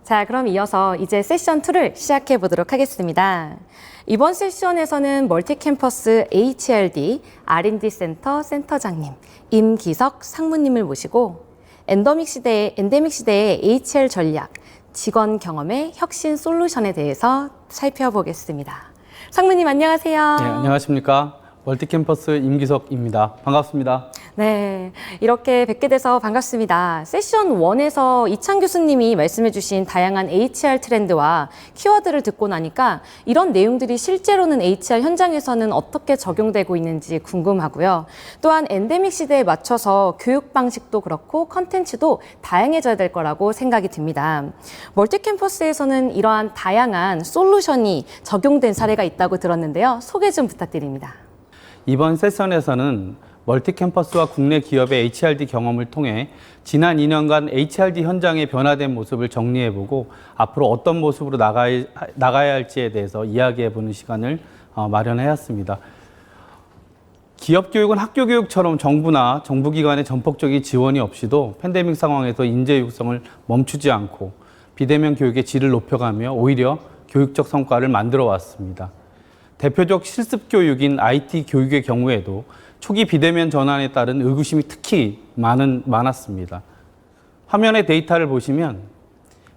자, 그럼 이어서 이제 세션 2를 시작해 보도록 하겠습니다. 이번 세션에서는 멀티캠퍼스 HRD R&D 센터 센터장님 임기석 상무님을 모시고 엔데믹 시대의 HR 전략, 직원 경험의 혁신 솔루션에 대해서 살펴보겠습니다. 상무님 안녕하세요. 네, 안녕하십니까. 멀티캠퍼스 임기석입니다. 반갑습니다. 네, 이렇게 뵙게 돼서 반갑습니다. 세션 1에서 이창 교수님이 말씀해 주신 다양한 HR 트렌드와 키워드를 듣고 나니까 이런 내용들이 실제로는 HR 현장에서는 어떻게 적용되고 있는지 궁금하고요. 또한 엔데믹 시대에 맞춰서 교육 방식도 그렇고 컨텐츠도 다양해져야 될 거라고 생각이 듭니다. 멀티캠퍼스에서는 이러한 다양한 솔루션이 적용된 사례가 있다고 들었는데요. 소개 좀 부탁드립니다. 이번 세션에서는 멀티캠퍼스와 국내 기업의 HRD 경험을 통해 지난 2년간 HRD 현장의 변화된 모습을 정리해보고 앞으로 어떤 모습으로 나가야 할지에 대해서 이야기해보는 시간을 마련하였습니다. 기업교육은 학교교육처럼 정부나 정부기관의 전폭적인 지원이 없이도 팬데믹 상황에서 인재 육성을 멈추지 않고 비대면 교육의 질을 높여가며 오히려 교육적 성과를 만들어 왔습니다. 대표적 실습 교육인 IT 교육의 경우에도 초기 비대면 전환에 따른 의구심이 특히 많았습니다. 화면의 데이터를 보시면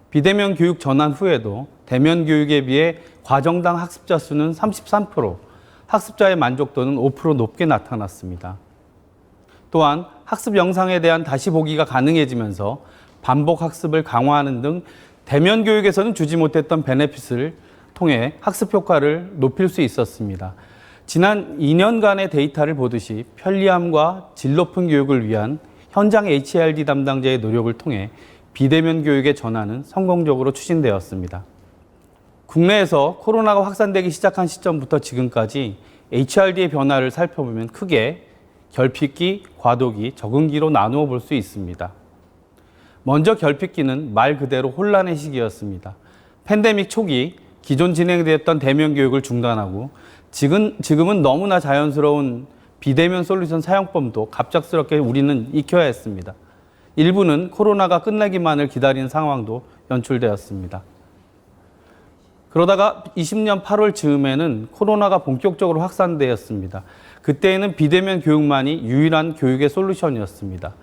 비대면 교육 전환 후에도 대면 교육에 비해 과정당 학습자 수는 33%, 학습자의 만족도는 5% 높게 나타났습니다. 또한 학습 영상에 대한 다시 보기가 가능해지면서 반복 학습을 강화하는 등 대면 교육에서는 주지 못했던 베네핏을 통해 학습 효과를 높일 수 있었습니다. 지난 2년간의 데이터를 보듯이 편리함과 질 높은 교육을 위한 현장 HRD 담당자의 노력을 통해 비대면 교육의 전환은 성공적으로 추진되었습니다. 국내에서 코로나가 확산되기 시작한 시점부터 지금까지 HRD의 변화를 살펴보면 크게 결핍기, 과도기, 적응기로 나누어 볼 수 있습니다. 먼저 결핍기는 말 그대로 혼란의 시기였습니다. 팬데믹 초기 기존 진행되었던 대면 교육을 중단하고 지금은 너무나 자연스러운 비대면 솔루션 사용법도 갑작스럽게 우리는 익혀야 했습니다. 일부는 코로나가 끝나기만을 기다리는 상황도 연출되었습니다. 그러다가 20년 8월 즈음에는 코로나가 본격적으로 확산되었습니다. 그때에는 비대면 교육만이 유일한 교육의 솔루션이었습니다.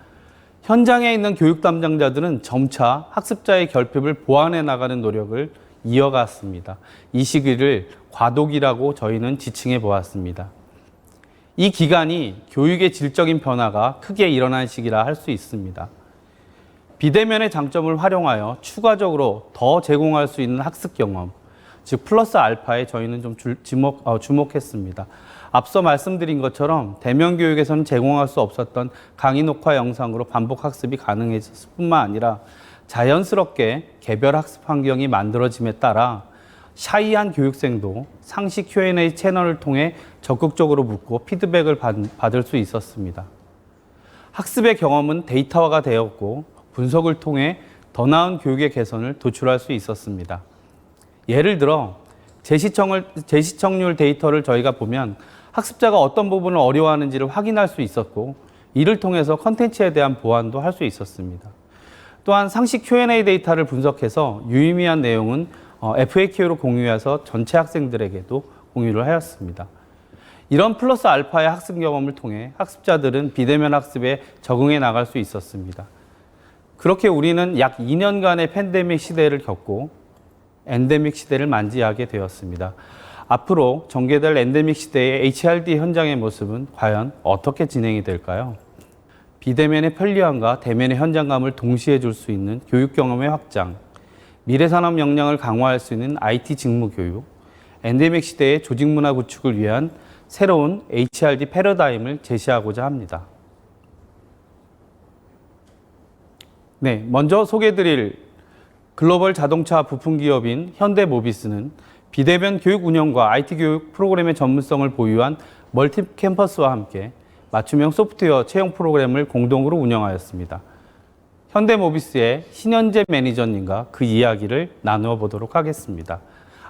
현장에 있는 교육 담당자들은 점차 학습자의 결핍을 보완해 나가는 노력을 이어갔습니다. 이 시기를 과도기라고 저희는 지칭해 보았습니다. 이 기간이 교육의 질적인 변화가 크게 일어난 시기라 할 수 있습니다. 비대면의 장점을 활용하여 추가적으로 더 제공할 수 있는 학습 경험, 즉 플러스 알파에 저희는 좀 주목했습니다. 앞서 말씀드린 것처럼 대면 교육에서는 제공할 수 없었던 강의 녹화 영상으로 반복 학습이 가능해졌을 뿐만 아니라 자연스럽게 개별 학습 환경이 만들어짐에 따라 샤이한 교육생도 상시 Q&A 채널을 통해 적극적으로 묻고 피드백을 받을 수 있었습니다. 학습의 경험은 데이터화가 되었고 분석을 통해 더 나은 교육의 개선을 도출할 수 있었습니다. 예를 들어 재시청률 데이터를 저희가 보면 학습자가 어떤 부분을 어려워하는지를 확인할 수 있었고 이를 통해서 컨텐츠에 대한 보완도 할 수 있었습니다. 또한 상시 Q&A 데이터를 분석해서 유의미한 내용은 FAQ로 공유해서 전체 학생들에게도 공유를 하였습니다. 이런 플러스 알파의 학습 경험을 통해 학습자들은 비대면 학습에 적응해 나갈 수 있었습니다. 그렇게 우리는 약 2년간의 팬데믹 시대를 겪고 엔데믹 시대를 맞이하게 되었습니다. 앞으로 전개될 엔데믹 시대의 HRD 현장의 모습은 과연 어떻게 진행이 될까요? 비대면의 편리함과 대면의 현장감을 동시에 줄 수 있는 교육 경험의 확장, 미래산업 역량을 강화할 수 있는 IT 직무 교육, 엔데믹 시대의 조직 문화 구축을 위한 새로운 HRD 패러다임을 제시하고자 합니다. 네, 먼저 소개해드릴 글로벌 자동차 부품 기업인 현대모비스는 비대면 교육 운영과 IT 교육 프로그램의 전문성을 보유한 멀티 캠퍼스와 함께 맞춤형 소프트웨어 채용 프로그램을 공동으로 운영하였습니다. 현대모비스의 신현재 매니저님과 그 이야기를 나누어 보도록 하겠습니다.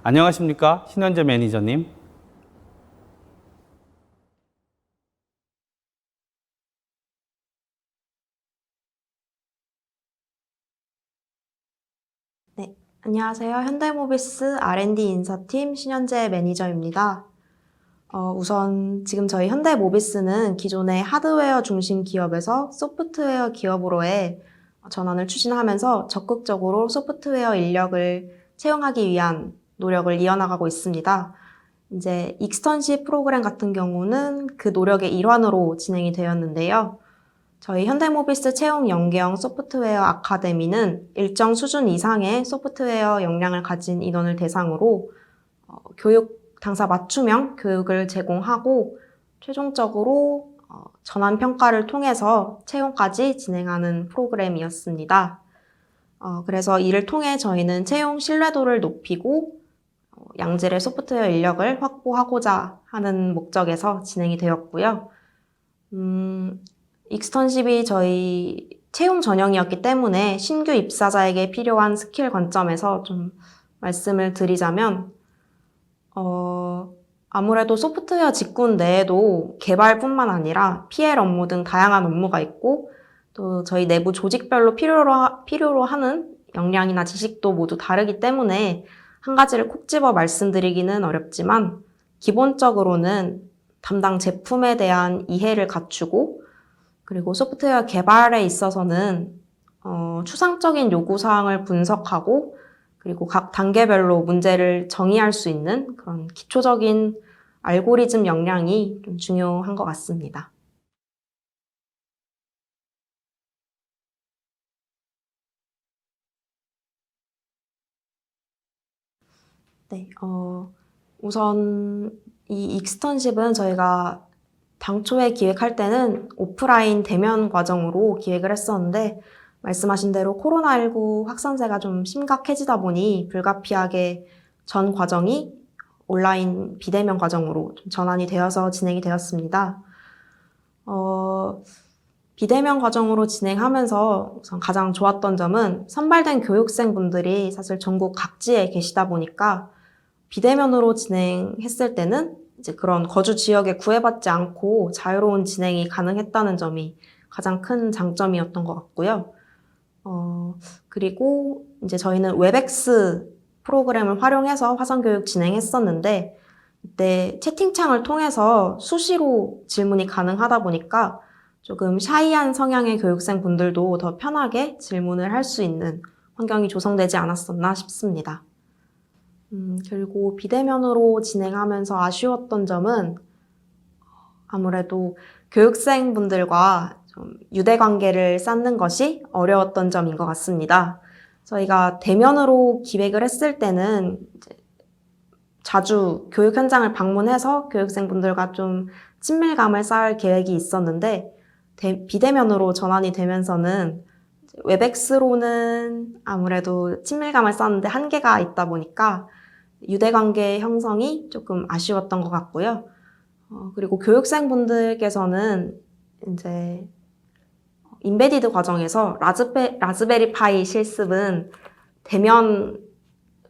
안녕하십니까? 신현재 매니저님. 네, 안녕하세요. 현대모비스 R&D 인사팀 신현재 매니저입니다. 우선 지금 저희 현대모비스는 기존의 하드웨어 중심 기업에서 소프트웨어 기업으로의 전환을 추진하면서 적극적으로 소프트웨어 인력을 채용하기 위한 노력을 이어나가고 있습니다. 이제 익스턴십 프로그램 같은 경우는 그 노력의 일환으로 진행이 되었는데요. 저희 현대모비스 채용 연계형 소프트웨어 아카데미는 일정 수준 이상의 소프트웨어 역량을 가진 인원을 대상으로 교육 당사 맞춤형 교육을 제공하고 최종적으로 전환 평가를 통해서 채용까지 진행하는 프로그램이었습니다. 그래서 이를 통해 저희는 채용 신뢰도를 높이고 양질의 소프트웨어 인력을 확보하고자 하는 목적에서 진행이 되었고요. 익스턴십이 저희 채용 전형이었기 때문에 신규 입사자에게 필요한 스킬 관점에서 좀 말씀을 드리자면 아무래도 소프트웨어 직군 내에도 개발뿐만 아니라 PL 업무 등 다양한 업무가 있고 또 저희 내부 조직별로 필요로 하는 역량이나 지식도 모두 다르기 때문에 한 가지를 콕 집어 말씀드리기는 어렵지만 기본적으로는 담당 제품에 대한 이해를 갖추고 그리고 소프트웨어 개발에 있어서는 추상적인 요구사항을 분석하고 그리고 각 단계별로 문제를 정의할 수 있는 그런 기초적인 알고리즘 역량이 좀 중요한 것 같습니다. 네, 우선 이 익스턴십은 저희가 당초에 기획할 때는 오프라인 대면 과정으로 기획을 했었는데 말씀하신 대로 코로나19 확산세가 좀 심각해지다 보니 불가피하게 전 과정이 온라인 비대면 과정으로 좀 전환이 되어서 진행이 되었습니다. 비대면 과정으로 진행하면서 우선 가장 좋았던 점은 선발된 교육생분들이 사실 전국 각지에 계시다 보니까 비대면으로 진행했을 때는 이제 그런 거주 지역에 구애받지 않고 자유로운 진행이 가능했다는 점이 가장 큰 장점이었던 것 같고요. 그리고 이제 저희는 웹엑스 프로그램을 활용해서 화상교육 진행했었는데 이때 채팅창을 통해서 수시로 질문이 가능하다 보니까 조금 샤이한 성향의 교육생분들도 더 편하게 질문을 할 수 있는 환경이 조성되지 않았었나 싶습니다. 그리고 비대면으로 진행하면서 아쉬웠던 점은 아무래도 교육생분들과 좀 유대관계를 쌓는 것이 어려웠던 점인 것 같습니다. 저희가 대면으로 기획을 했을 때는 이제 자주 교육 현장을 방문해서 교육생분들과 좀 친밀감을 쌓을 계획이 있었는데 비대면으로 전환이 되면서는 웹엑스로는 아무래도 친밀감을 쌓는데 한계가 있다 보니까 유대관계 형성이 조금 아쉬웠던 것 같고요. 그리고 교육생분들께서는 이제 인베디드 과정에서 라즈베리 파이 실습은 대면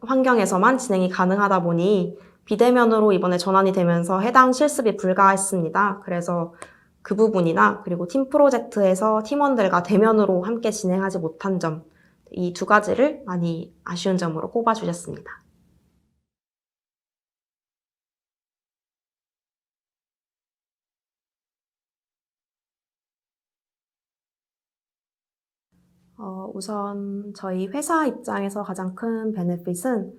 환경에서만 진행이 가능하다 보니 비대면으로 이번에 전환이 되면서 해당 실습이 불가했습니다. 그래서 그 부분이나 그리고 팀 프로젝트에서 팀원들과 대면으로 함께 진행하지 못한 점, 이 두 가지를 많이 아쉬운 점으로 꼽아주셨습니다. 우선 저희 회사 입장에서 가장 큰 베네핏은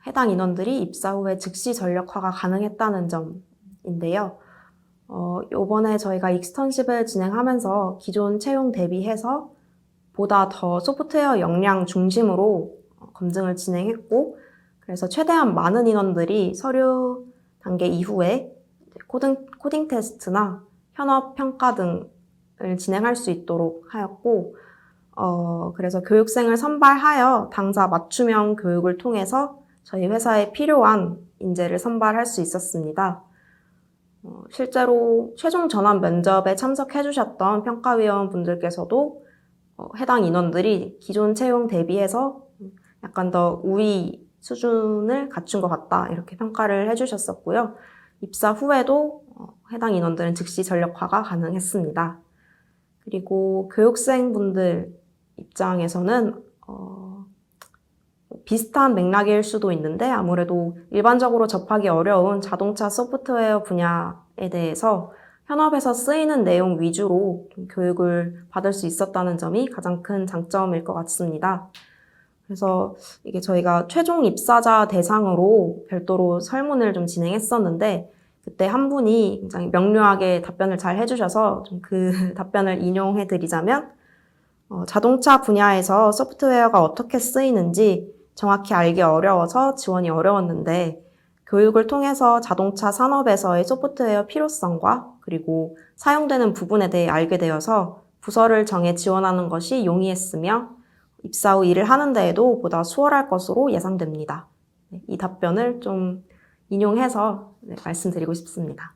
해당 인원들이 입사 후에 즉시 전력화가 가능했다는 점인데요. 요번에 저희가 익스턴십을 진행하면서 기존 채용 대비해서 보다 더 소프트웨어 역량 중심으로 검증을 진행했고, 그래서 최대한 많은 인원들이 서류 단계 이후에 코딩 테스트나 현업 평가 등을 진행할 수 있도록 하였고, 그래서 교육생을 선발하여 당사 맞춤형 교육을 통해서 저희 회사에 필요한 인재를 선발할 수 있었습니다. 실제로 최종 전환 면접에 참석해 주셨던 평가위원분들께서도 해당 인원들이 기존 채용 대비해서 약간 더 우위 수준을 갖춘 것 같다 이렇게 평가를 해주셨었고요. 입사 후에도 해당 인원들은 즉시 전력화가 가능했습니다. 그리고 교육생분들 입장에서는 비슷한 맥락일 수도 있는데 아무래도 일반적으로 접하기 어려운 자동차 소프트웨어 분야에 대해서 현업에서 쓰이는 내용 위주로 좀 교육을 받을 수 있었다는 점이 가장 큰 장점일 것 같습니다. 그래서 이게 저희가 최종 입사자 대상으로 별도로 설문을 좀 진행했었는데 그때 한 분이 굉장히 명료하게 답변을 잘 해주셔서 좀 그 답변을 인용해 드리자면 자동차 분야에서 소프트웨어가 어떻게 쓰이는지 정확히 알기 어려워서 지원이 어려웠는데 교육을 통해서 자동차 산업에서의 소프트웨어 필요성과 그리고 사용되는 부분에 대해 알게 되어서 부서를 정해 지원하는 것이 용이했으며 입사 후 일을 하는 데에도 보다 수월할 것으로 예상됩니다. 이 답변을 좀 인용해서 말씀드리고 싶습니다.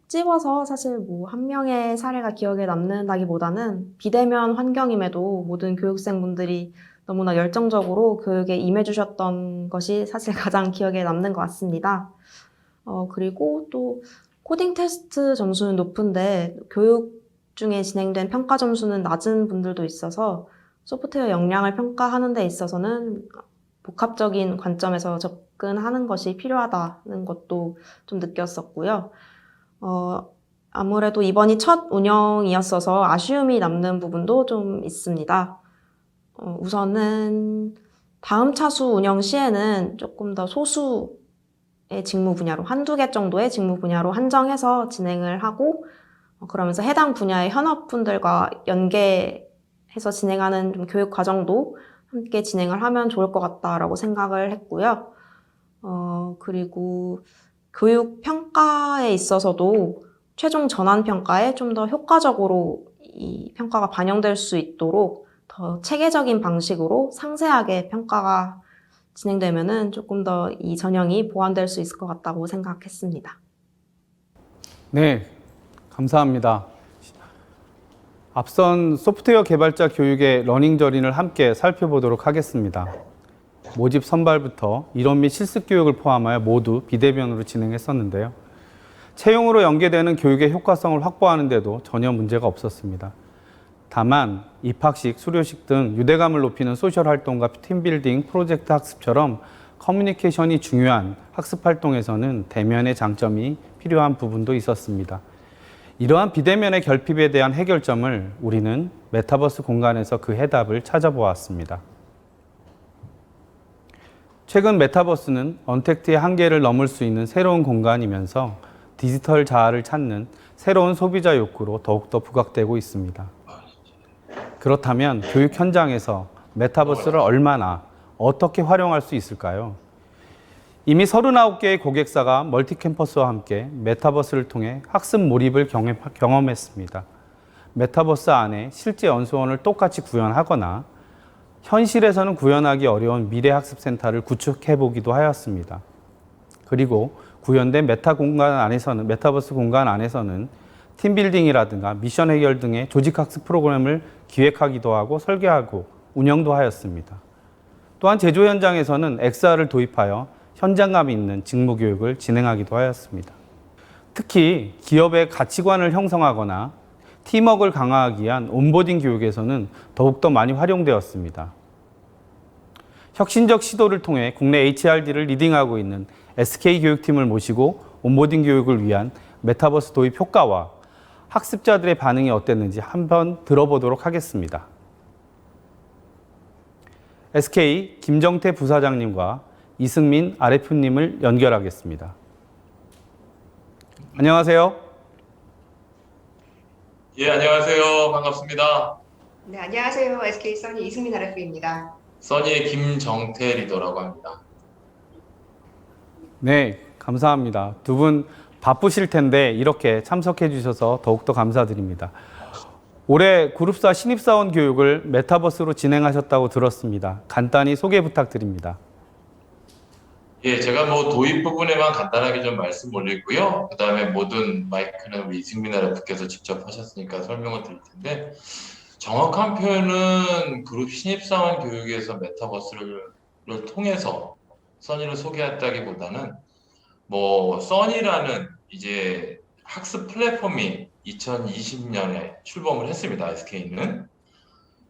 찝어서 사실 뭐 한 명의 사례가 기억에 남는다기보다는 비대면 환경임에도 모든 교육생분들이 너무나 열정적으로 교육에 임해주셨던 것이 사실 가장 기억에 남는 것 같습니다. 그리고 또 코딩 테스트 점수는 높은데 교육 중에 진행된 평가 점수는 낮은 분들도 있어서 소프트웨어 역량을 평가하는 데 있어서는 복합적인 관점에서 접근하는 것이 필요하다는 것도 좀 느꼈었고요. 아무래도 이번이 첫 운영이었어서 아쉬움이 남는 부분도 좀 있습니다. 우선은 다음 차수 운영 시에는 조금 더 소수의 직무 분야로, 한두 개 정도의 직무 분야로 한정해서 진행을 하고, 그러면서 해당 분야의 현업분들과 연계해서 진행하는 좀 교육 과정도 함께 진행을 하면 좋을 것 같다라고 생각을 했고요. 그리고 교육 평가에 있어서도 최종 전환 평가에 좀 더 효과적으로 이 평가가 반영될 수 있도록 더 체계적인 방식으로 상세하게 평가가 진행되면은 조금 더 이 전형이 보완될 수 있을 것 같다고 생각했습니다. 네, 감사합니다. 앞선 소프트웨어 개발자 교육의 러닝 저린을 함께 살펴보도록 하겠습니다. 모집 선발부터 이론 및 실습 교육을 포함하여 모두 비대면으로 진행했었는데요. 채용으로 연계되는 교육의 효과성을 확보하는 데도 전혀 문제가 없었습니다. 다만 입학식, 수료식 등 유대감을 높이는 소셜 활동과 팀빌딩, 프로젝트 학습처럼 커뮤니케이션이 중요한 학습 활동에서는 대면의 장점이 필요한 부분도 있었습니다. 이러한 비대면의 결핍에 대한 해결점을 우리는 메타버스 공간에서 그 해답을 찾아보았습니다. 최근 메타버스는 언택트의 한계를 넘을 수 있는 새로운 공간이면서 디지털 자아를 찾는 새로운 소비자 욕구로 더욱더 부각되고 있습니다. 그렇다면 교육 현장에서 메타버스를 얼마나 어떻게 활용할 수 있을까요? 이미 39개의 고객사가 멀티캠퍼스와 함께 메타버스를 통해 학습 몰입을 경험했습니다. 메타버스 안에 실제 연수원을 똑같이 구현하거나 현실에서는 구현하기 어려운 미래학습센터를 구축해보기도 하였습니다. 그리고 구현된 메타버스 공간 안에서는 팀빌딩이라든가 미션 해결 등의 조직학습 프로그램을 기획하기도 하고 설계하고 운영도 하였습니다. 또한 제조 현장에서는 XR을 도입하여 현장감 있는 직무 교육을 진행하기도 하였습니다. 특히 기업의 가치관을 형성하거나 팀워크를 강화하기 위한 온보딩 교육에서는 더욱더 많이 활용되었습니다. 혁신적 시도를 통해 국내 HRD를 리딩하고 있는 SK교육팀을 모시고 온보딩 교육을 위한 메타버스 도입 효과와 학습자들의 반응이 어땠는지 한번 들어보도록 하겠습니다. SK 김정태 부사장님과 이승민 RF님을 연결하겠습니다. 안녕하세요. 예, 안녕하세요. 반갑습니다. 네, 안녕하세요. SK 써니 이승민 RF입니다. 써니의 김정태 리더라고 합니다. 네, 감사합니다. 두 분 바쁘실 텐데 이렇게 참석해 주셔서 더욱더 감사드립니다. 올해 그룹사 신입사원 교육을 메타버스로 진행하셨다고 들었습니다. 간단히 소개 부탁드립니다. 예, 제가 뭐 도입 부분에만 간단하게 좀 말씀 올리고요. 그 다음에 모든 마이크는 우리 이승민 RF께서 직접 하셨으니까 설명을 드릴 텐데, 정확한 표현은 그룹 신입사원 교육에서 메타버스를 통해서 써니를 소개했다기보다는 뭐 써니라는 이제 학습 플랫폼이 2020년에 출범을 했습니다. SK는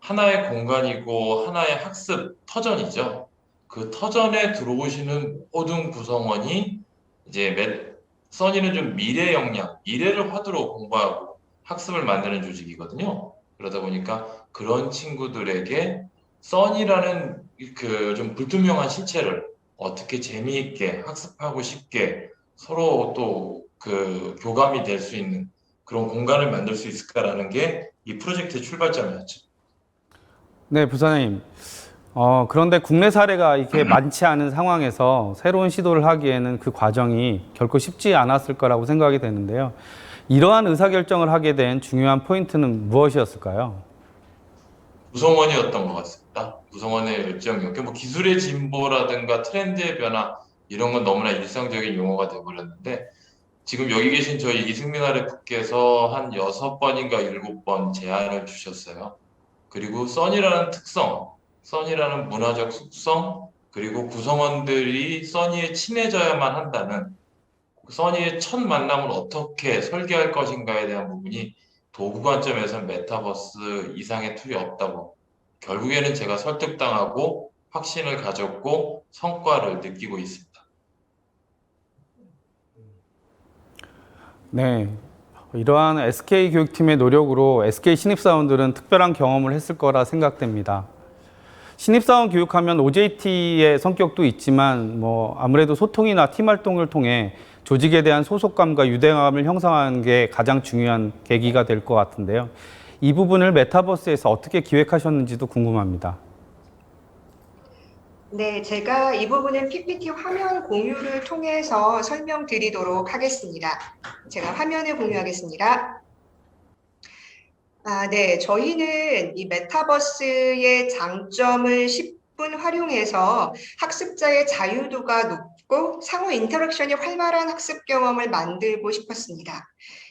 하나의 공간이고 하나의 학습 터전이죠. 그 터전에 들어오시는 모든 구성원이 이제 써니는 좀 미래 역량, 미래를 화두로 공부하고 학습을 만드는 조직이거든요. 그러다 보니까 그런 친구들에게 써니라는 그 좀 불투명한 실체를 어떻게 재미있게 학습하고 쉽게 서로 또 그 교감이 될 수 있는 그런 공간을 만들 수 있을까라는 게 이 프로젝트의 출발점이었죠. 네, 부사님. 그런데 국내 사례가 이렇게 많지 않은 상황에서 새로운 시도를 하기에는 그 과정이 결코 쉽지 않았을 거라고 생각이 되는데요. 이러한 의사결정을 하게 된 중요한 포인트는 무엇이었을까요? 구성원이었던 것 같습니다. 구성원의 열정이었고, 뭐 기술의 진보라든가 트렌드의 변화 이런 건 너무나 일상적인 용어가 되어버렸는데, 지금 여기 계신 저희 이승민 RF께서 한 6번인가 7번 제안을 주셨어요. 그리고 써니라는 특성, 써니라는 문화적 속성, 그리고 구성원들이 써니에 친해져야만 한다는 써니의 첫 만남을 어떻게 설계할 것인가에 대한 부분이 도구 관점에서 메타버스 이상의 툴이 없다고 결국에는 제가 설득당하고 확신을 가졌고 성과를 느끼고 있습니다. 네. 이러한 SK 교육팀의 노력으로 SK 신입사원들은 특별한 경험을 했을 거라 생각됩니다. 신입사원 교육하면 OJT의 성격도 있지만 아무래도 소통이나 팀 활동을 통해 조직에 대한 소속감과 유대감을 형성하는 게 가장 중요한 계기가 될 것 같은데요. 이 부분을 메타버스에서 어떻게 기획하셨는지도 궁금합니다. 네, 제가 이 부분은 PPT 화면 공유를 통해서 설명드리도록 하겠습니다. 제가 화면을 공유하겠습니다. 네, 저희는 이 메타버스의 장점을 10분 활용해서 학습자의 자유도가 높고 상호 인터랙션이 활발한 학습 경험을 만들고 싶었습니다.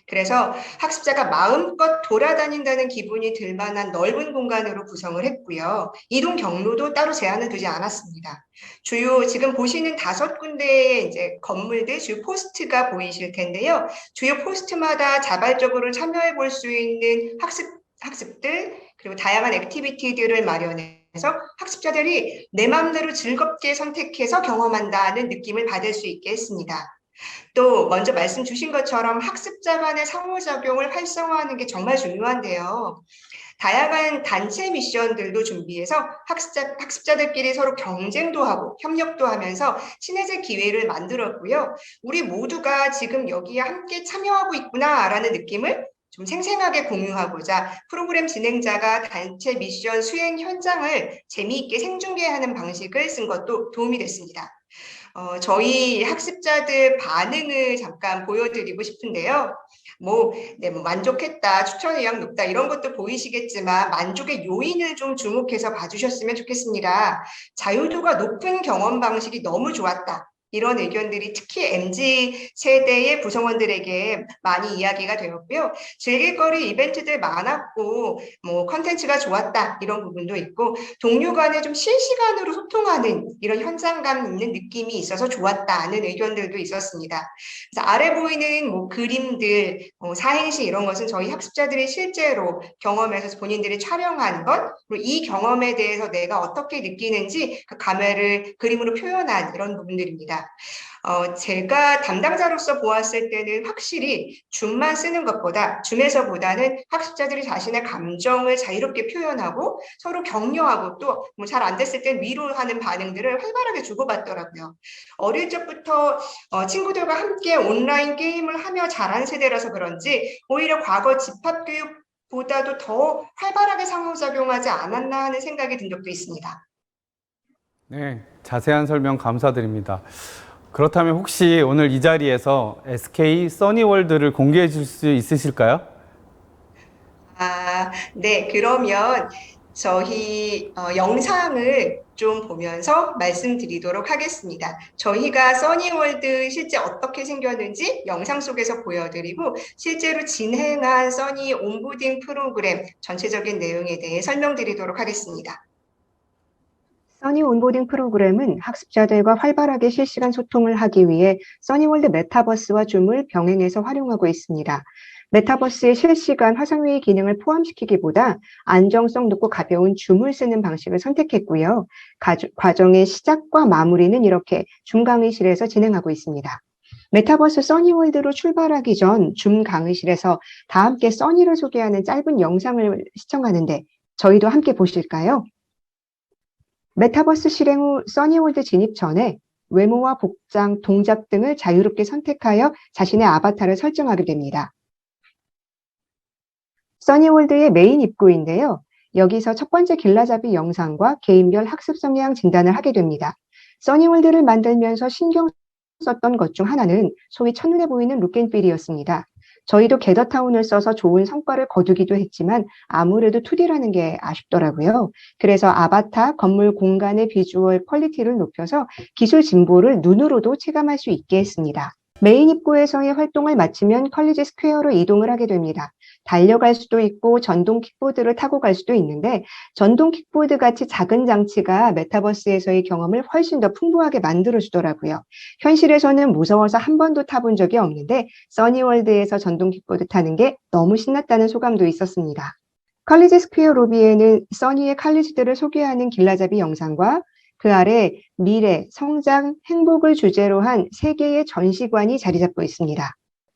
그래서 학습자가 마음껏 돌아다닌다는 기분이 들 만한 넓은 공간으로 구성을 했고요. 이동 경로도 따로 제한을 두지 않았습니다. 주요 지금 보시는 5군데의 이제 건물들, 주요 포스트가 보이실 텐데요. 주요 포스트마다 자발적으로 참여해 볼 수 있는 학습들, 그리고 다양한 액티비티들을 마련해서 학습자들이 내 마음대로 즐겁게 선택해서 경험한다는 느낌을 받을 수 있게 했습니다. 또 먼저 말씀 주신 것처럼 학습자 간의 상호작용을 활성화하는 게 정말 중요한데요. 다양한 단체 미션들도 준비해서 학습자들끼리 서로 경쟁도 하고 협력도 하면서 친해질 기회를 만들었고요. 우리 모두가 지금 여기에 함께 참여하고 있구나라는 느낌을 좀 생생하게 공유하고자 프로그램 진행자가 단체 미션 수행 현장을 재미있게 생중계하는 방식을 쓴 것도 도움이 됐습니다. 저희 학습자들 반응을 잠깐 보여드리고 싶은데요. 만족했다, 추천 의향 높다 이런 것도 보이시겠지만 만족의 요인을 좀 주목해서 봐주셨으면 좋겠습니다. 자유도가 높은 경험 방식이 너무 좋았다. 이런 의견들이 특히 MZ 세대의 구성원들에게 많이 이야기가 되었고요. 즐길거리 이벤트들 많았고 컨텐츠가 좋았다 이런 부분도 있고 동료 간에 좀 실시간으로 소통하는 이런 현장감 있는 느낌이 있어서 좋았다는 의견들도 있었습니다. 그래서 아래 보이는 그림들, 사행시 이런 것은 저희 학습자들이 실제로 경험해서 본인들이 촬영한 것, 그리고 이 경험에 대해서 내가 어떻게 느끼는지 그 감회를 그림으로 표현한 이런 부분들입니다. 제가 담당자로서 보았을 때는 확실히 줌만 쓰는 것보다 줌에서보다는 학습자들이 자신의 감정을 자유롭게 표현하고 서로 격려하고 또 잘 안 됐을 땐 위로하는 반응들을 활발하게 주고받더라고요. 어릴 적부터 친구들과 함께 온라인 게임을 하며 자란 세대라서 그런지 오히려 과거 집합교육보다도 더 활발하게 상호작용하지 않았나 하는 생각이 든 적도 있습니다. 네, 자세한 설명 감사드립니다. 그렇다면 혹시 오늘 이 자리에서 SK 써니월드를 공개해 줄 수 있으실까요? 네. 그러면 저희 영상을 좀 보면서 말씀드리도록 하겠습니다. 저희가 써니월드 실제 어떻게 생겼는지 영상 속에서 보여드리고 실제로 진행한 써니 온보딩 프로그램 전체적인 내용에 대해 설명드리도록 하겠습니다. 써니 온보딩 프로그램은 학습자들과 활발하게 실시간 소통을 하기 위해 써니월드 메타버스와 줌을 병행해서 활용하고 있습니다. 메타버스의 실시간 화상회의 기능을 포함시키기보다 안정성 높고 가벼운 줌을 쓰는 방식을 선택했고요. 과정의 시작과 마무리는 이렇게 줌 강의실에서 진행하고 있습니다. 메타버스 써니월드로 출발하기 전 줌 강의실에서 다 함께 써니를 소개하는 짧은 영상을 시청하는데 저희도 함께 보실까요? 메타버스 실행 후 써니월드 진입 전에 외모와 복장, 동작 등을 자유롭게 선택하여 자신의 아바타를 설정하게 됩니다. 써니월드의 메인 입구인데요. 여기서 첫 번째 길라잡이 영상과 개인별 학습 성향 진단을 하게 됩니다. 써니월드를 만들면서 신경 썼던 것 중 하나는 소위 첫눈에 보이는 룩앤필이었습니다. 저희도 게더타운을 써서 좋은 성과를 거두기도 했지만 아무래도 2D라는 게 아쉽더라고요. 그래서 아바타, 건물 공간의 비주얼 퀄리티를 높여서 기술 진보를 눈으로도 체감할 수 있게 했습니다. 메인 입구에서의 활동을 마치면 컬리지 스퀘어로 이동을 하게 됩니다. 달려갈 수도 있고 전동 킥보드를 타고 갈 수도 있는데 전동 킥보드 같이 작은 장치가 메타버스에서의 경험을 훨씬 더 풍부하게 만들어주더라고요. 현실에서는 무서워서 한 번도 타본 적이 없는데 써니월드에서 전동 킥보드 타는 게 너무 신났다는 소감도 있었습니다. 컬리지 스퀘어 로비에는 써니의 컬리지들을 소개하는 길라잡이 영상과 그 아래 미래, 성장, 행복을 주제로 한 3개의 전시관이 자리 잡고 있습니다.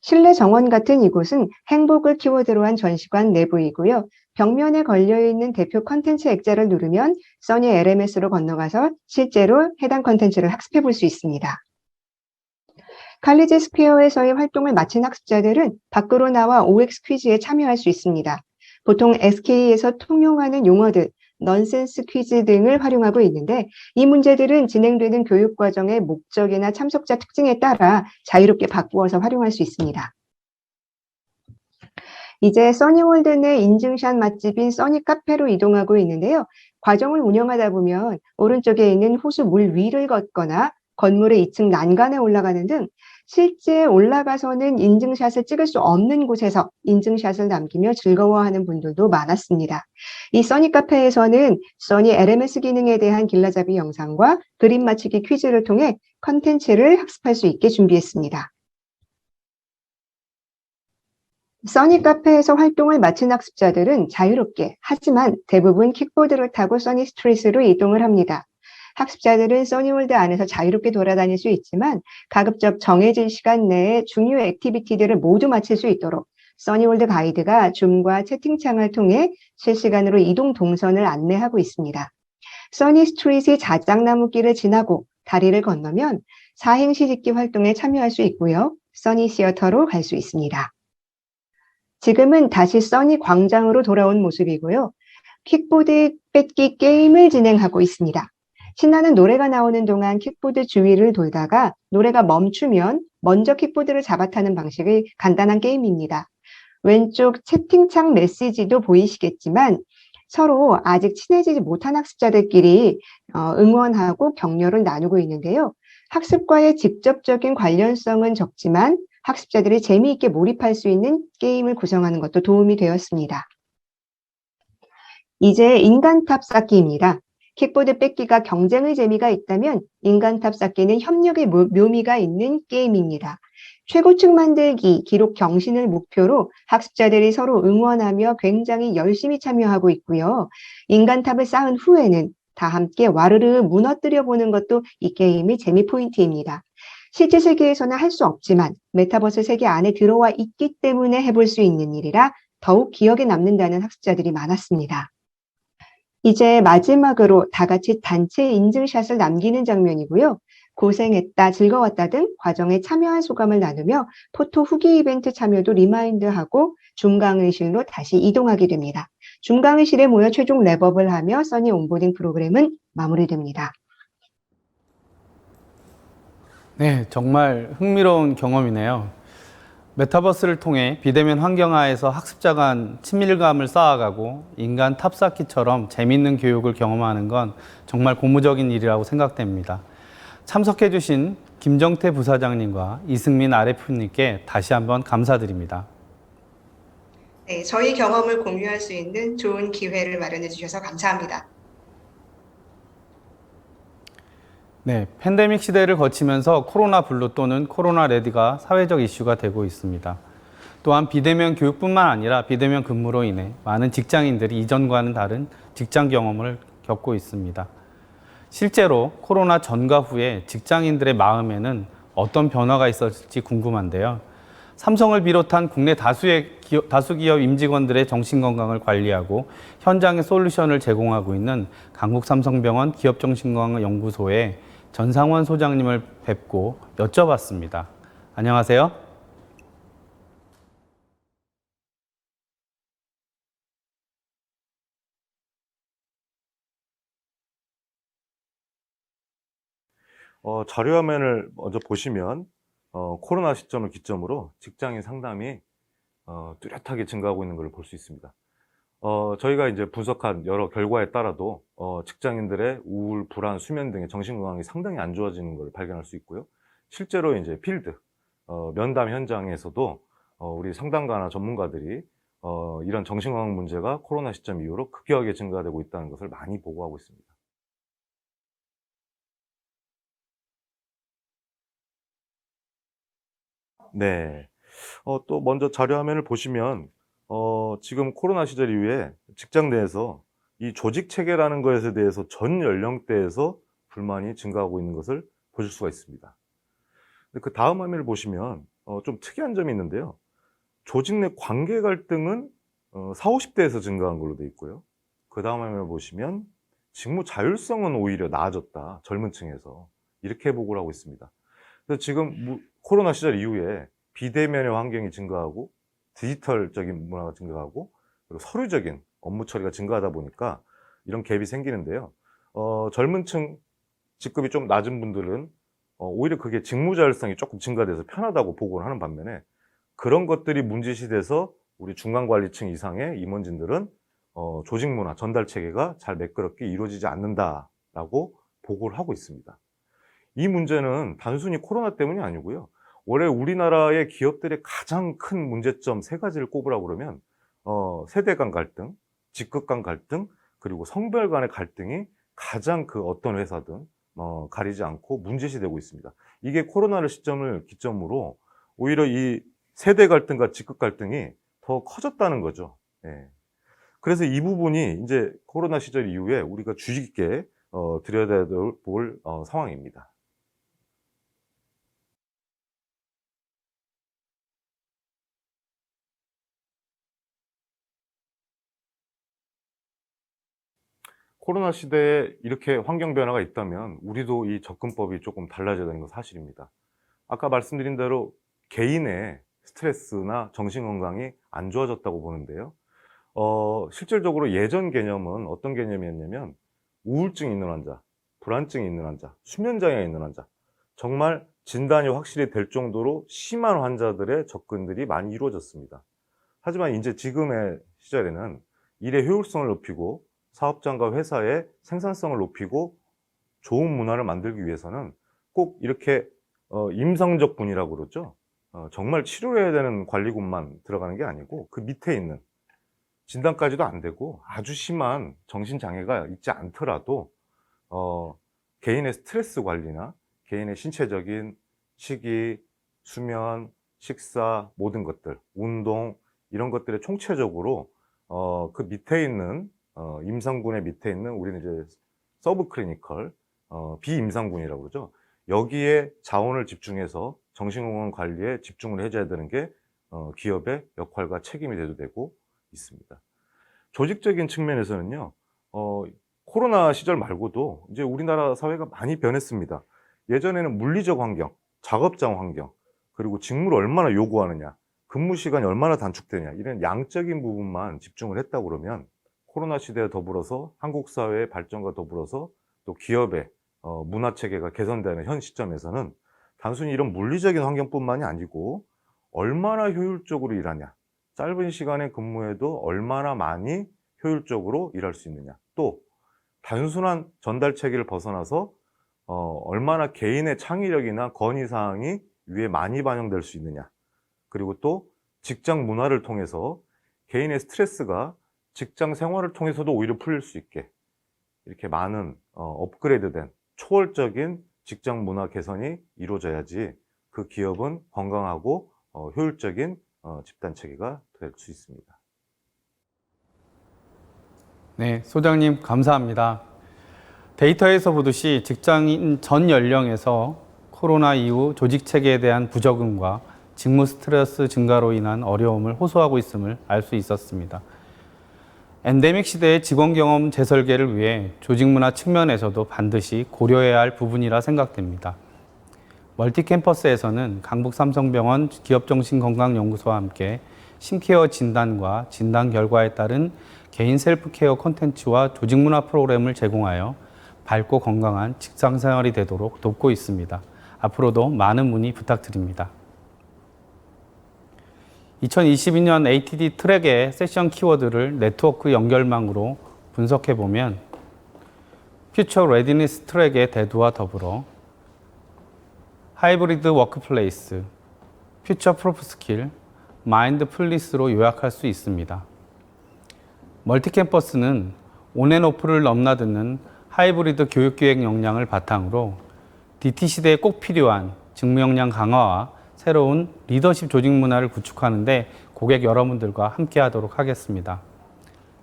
실내 정원 같은 이곳은 행복을 키워드로 한 전시관 내부이고요. 벽면에 걸려있는 대표 컨텐츠 액자를 누르면 써니 LMS로 건너가서 실제로 해당 컨텐츠를 학습해 볼 수 있습니다. 컬리지 스퀘어에서의 활동을 마친 학습자들은 밖으로 나와 OX 퀴즈에 참여할 수 있습니다. 보통 SK에서 통용하는 용어들, 넌센스 퀴즈 등을 활용하고 있는데 이 문제들은 진행되는 교육 과정의 목적이나 참석자 특징에 따라 자유롭게 바꾸어서 활용할 수 있습니다. 이제 써니월드 내 인증샷 맛집인 써니 카페로 이동하고 있는데요. 과정을 운영하다 보면 오른쪽에 있는 호수 물 위를 걷거나 건물의 2층 난간에 올라가는 등 실제 올라가서는 인증샷을 찍을 수 없는 곳에서 인증샷을 남기며 즐거워하는 분들도 많았습니다. 이 써니 카페에서는 써니 LMS 기능에 대한 길라잡이 영상과 그림 맞히기 퀴즈를 통해 컨텐츠를 학습할 수 있게 준비했습니다. 써니 카페에서 활동을 마친 학습자들은 자유롭게 하지만 대부분 킥보드를 타고 써니 스트리트로 이동을 합니다. 학습자들은 써니월드 안에서 자유롭게 돌아다닐 수 있지만 가급적 정해진 시간 내에 중요 액티비티들을 모두 마칠 수 있도록 써니월드 가이드가 줌과 채팅창을 통해 실시간으로 이동 동선을 안내하고 있습니다. 써니 스트리트의 자작나무 길을 지나고 다리를 건너면 사행시 짓기 활동에 참여할 수 있고요. 써니 시어터로 갈 수 있습니다. 지금은 다시 써니 광장으로 돌아온 모습이고요. 킥보드 뺏기 게임을 진행하고 있습니다. 신나는 노래가 나오는 동안 킥보드 주위를 돌다가 노래가 멈추면 먼저 킥보드를 잡아타는 방식의 간단한 게임입니다. 왼쪽 채팅창 메시지도 보이시겠지만 서로 아직 친해지지 못한 학습자들끼리 응원하고 격려를 나누고 있는데요. 학습과의 직접적인 관련성은 적지만 학습자들이 재미있게 몰입할 수 있는 게임을 구성하는 것도 도움이 되었습니다. 이제 인간탑 쌓기입니다. 킥보드 뺏기가 경쟁의 재미가 있다면 인간탑 쌓기는 협력의 묘미가 있는 게임입니다. 최고층 만들기, 기록 경신을 목표로 학습자들이 서로 응원하며 굉장히 열심히 참여하고 있고요. 인간탑을 쌓은 후에는 다 함께 와르르 무너뜨려 보는 것도 이 게임의 재미 포인트입니다. 실제 세계에서는 할 수 없지만 메타버스 세계 안에 들어와 있기 때문에 해볼 수 있는 일이라 더욱 기억에 남는다는 학습자들이 많았습니다. 이제 마지막으로 다 같이 단체 인증샷을 남기는 장면이고요. 고생했다, 즐거웠다 등 과정에 참여한 소감을 나누며 포토 후기 이벤트 참여도 리마인드하고 줌 강의실로 다시 이동하게 됩니다. 줌 강의실에 모여 최종 랩업을 하며 써니 온보딩 프로그램은 마무리됩니다. 네, 정말 흥미로운 경험이네요. 메타버스를 통해 비대면 환경하에서 학습자 간 친밀감을 쌓아가고 인간 탑쌓기처럼 재밌는 교육을 경험하는 건 정말 고무적인 일이라고 생각됩니다. 참석해주신 김정태 부사장님과 이승민 RF님께 다시 한번 감사드립니다. 네, 저희 경험을 공유할 수 있는 좋은 기회를 마련해 주셔서 감사합니다. 네, 팬데믹 시대를 거치면서 코로나 블루 또는 코로나 레디가 사회적 이슈가 되고 있습니다. 또한 비대면 교육뿐만 아니라 비대면 근무로 인해 많은 직장인들이 이전과는 다른 직장 경험을 겪고 있습니다. 실제로 코로나 전과 후에 직장인들의 마음에는 어떤 변화가 있었을지 궁금한데요. 삼성을 비롯한 국내 다수 기업 임직원들의 정신건강을 관리하고 현장에 솔루션을 제공하고 있는 강북삼성병원 기업정신건강연구소의 전상원 소장님을 뵙고 여쭤봤습니다. 안녕하세요. 자료화면을 먼저 보시면 코로나 시점을 기점으로 직장인 상담이 뚜렷하게 증가하고 있는 걸 볼 수 있습니다. 저희가 이제 분석한 여러 결과에 따라도 직장인들의 우울, 불안, 수면 등의 정신건강이 상당히 안 좋아지는 걸 발견할 수 있고요. 실제로 이제 필드, 면담 현장에서도 우리 상담가나 전문가들이 이런 정신건강 문제가 코로나 시점 이후로 급격하게 증가되고 있다는 것을 많이 보고하고 있습니다. 네. 또 먼저 자료 화면을 보시면 지금 코로나 시절 이후에 직장 내에서 이 조직 체계라는 것에 대해서 전 연령대에서 불만이 증가하고 있는 것을 보실 수가 있습니다. 그 다음 화면을 보시면 좀 특이한 점이 있는데요. 조직 내 관계 갈등은 40, 50대에서 증가한 걸로 되어 있고요. 그 다음 화면을 보시면 직무 자율성은 오히려 나아졌다. 젊은 층에서. 이렇게 보고를 하고 있습니다. 그래서 지금 코로나 시절 이후에 비대면의 환경이 증가하고 디지털적인 문화가 증가하고 그리고 서류적인 업무 처리가 증가하다 보니까 이런 갭이 생기는데요. 젊은 층 직급이 좀 낮은 분들은 오히려 그게 직무 자율성이 조금 증가돼서 편하다고 보고를 하는 반면에 그런 것들이 문제시 돼서 우리 중간관리층 이상의 임원진들은 조직 문화, 전달 체계가 잘 매끄럽게 이루어지지 않는다라고 보고를 하고 있습니다. 이 문제는 단순히 코로나 때문이 아니고요. 올해 우리나라의 기업들의 가장 큰 문제점 3가지를 꼽으라고 그러면 세대 간 갈등, 직급 간 갈등, 그리고 성별 간의 갈등이 가장 그 어떤 회사든 가리지 않고 문제시되고 있습니다. 이게 코로나를 시점을 기점으로 오히려 이 세대 갈등과 직급 갈등이 더 커졌다는 거죠. 예. 그래서 이 부분이 이제 코로나 시절 이후에 우리가 주의 깊게 들여다볼 상황입니다. 코로나 시대에 이렇게 환경 변화가 있다면 우리도 이 접근법이 조금 달라져야 되는 건 사실입니다. 아까 말씀드린 대로 개인의 스트레스나 정신건강이 안 좋아졌다고 보는데요. 실질적으로 예전 개념은 어떤 개념이었냐면 우울증이 있는 환자, 불안증이 있는 환자, 수면장애가 있는 환자, 정말 진단이 확실히 될 정도로 심한 환자들의 접근들이 많이 이루어졌습니다. 하지만 이제 지금의 시절에는 일의 효율성을 높이고 사업장과 회사의 생산성을 높이고 좋은 문화를 만들기 위해서는 꼭 이렇게 임상적 분이라고 그러죠. 정말 치료를 해야 되는 관리군만 들어가는 게 아니고 그 밑에 있는 진단까지도 안 되고 아주 심한 정신장애가 있지 않더라도 개인의 스트레스 관리나 개인의 신체적인 식이, 수면, 식사, 모든 것들, 운동 이런 것들에 총체적으로 그 밑에 있는 임상군의 밑에 있는 우리는 이제 서브 클리니컬 비임상군이라고 그러죠. 여기에 자원을 집중해서 정신건강 관리에 집중을 해줘야 되는 게 기업의 역할과 책임이 돼도 되고 있습니다. 조직적인 측면에서는요, 코로나 시절 말고도 이제 우리나라 사회가 많이 변했습니다. 예전에는 물리적 환경, 작업장 환경, 그리고 직무를 얼마나 요구하느냐, 근무 시간이 얼마나 단축되냐, 이런 양적인 부분만 집중을 했다고 그러면 코로나 시대에 더불어서 한국 사회의 발전과 더불어서 또 기업의 문화 체계가 개선되는 현 시점에서는 단순히 이런 물리적인 환경뿐만이 아니고 얼마나 효율적으로 일하냐, 짧은 시간에 근무해도 얼마나 많이 효율적으로 일할 수 있느냐, 또 단순한 전달 체계를 벗어나서 얼마나 개인의 창의력이나 건의사항이 위에 많이 반영될 수 있느냐, 그리고 또 직장 문화를 통해서 개인의 스트레스가 직장 생활을 통해서도 오히려 풀릴 수 있게 이렇게 많은 업그레이드된 초월적인 직장 문화 개선이 이루어져야지 그 기업은 건강하고 효율적인 집단 체계가 될 수 있습니다. 네, 소장님 감사합니다. 데이터에서 보듯이 직장인 전 연령에서 코로나 이후 조직 체계에 대한 부적응과 직무 스트레스 증가로 인한 어려움을 호소하고 있음을 알 수 있었습니다. 엔데믹 시대의 직원 경험 재설계를 위해 조직 문화 측면에서도 반드시 고려해야 할 부분이라 생각됩니다. 멀티캠퍼스에서는 강북삼성병원 기업정신건강연구소와 함께 심케어 진단과 진단 결과에 따른 개인 셀프케어 콘텐츠와 조직 문화 프로그램을 제공하여 밝고 건강한 직장 생활이 되도록 돕고 있습니다. 앞으로도 많은 문의 부탁드립니다. 2022년 ATD 트랙의 세션 키워드를 네트워크 연결망으로 분석해보면 퓨처 레디니스 트랙의 대두와 더불어 하이브리드 워크플레이스, 퓨처 프로프 스킬, 마인드풀리스로 요약할 수 있습니다. 멀티캠퍼스는 온앤오프를 넘나드는 하이브리드 교육기획 역량을 바탕으로 DT 시대에 꼭 필요한 직무 역량 강화와 새로운 리더십 조직 문화를 구축하는 데 고객 여러분들과 함께 하도록 하겠습니다.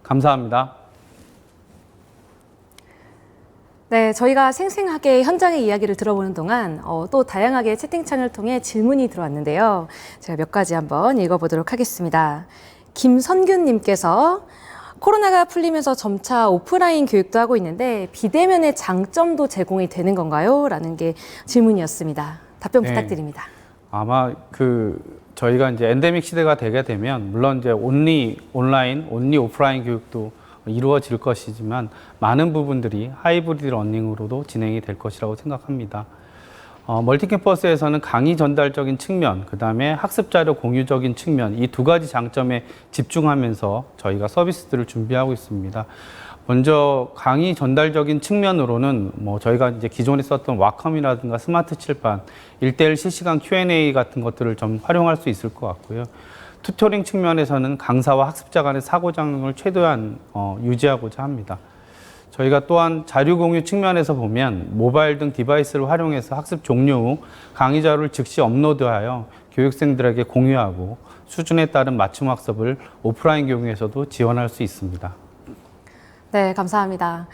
감사합니다. 네, 저희가 생생하게 현장의 이야기를 들어보는 동안 또 다양하게 채팅창을 통해 질문이 들어왔는데요. 제가 몇 가지 한번 읽어보도록 하겠습니다. 김선균님께서 코로나가 풀리면서 점차 오프라인 교육도 하고 있는데 비대면의 장점도 제공이 되는 건가요? 라는 게 질문이었습니다. 답변 부탁드립니다. 아마 저희가 이제 엔데믹 시대가 되게 되면 물론 이제 온리 온라인, 온리 오프라인 교육도 이루어질 것이지만 많은 부분들이 하이브리드 러닝으로도 진행이 될 것이라고 생각합니다. 멀티캠퍼스에서는 강의 전달적인 측면, 그 다음에 학습 자료 공유적인 측면, 이 두 가지 장점에 집중하면서 저희가 서비스들을 준비하고 있습니다. 먼저 강의 전달적인 측면으로는 저희가 이제 기존에 썼던 와컴이라든가 스마트 칠판, 1:1 실시간 Q&A 같은 것들을 좀 활용할 수 있을 것 같고요. 튜토링 측면에서는 강사와 학습자 간의 상호작용을 최대한 유지하고자 합니다. 저희가 또한 자료 공유 측면에서 보면 모바일 등 디바이스를 활용해서 학습 종료 후 강의 자료를 즉시 업로드하여 교육생들에게 공유하고 수준에 따른 맞춤 학습을 오프라인 교육에서도 지원할 수 있습니다. 네, 감사합니다.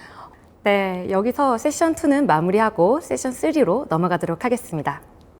네, 여기서 세션 2는 마무리하고 세션 3로 넘어가도록 하겠습니다.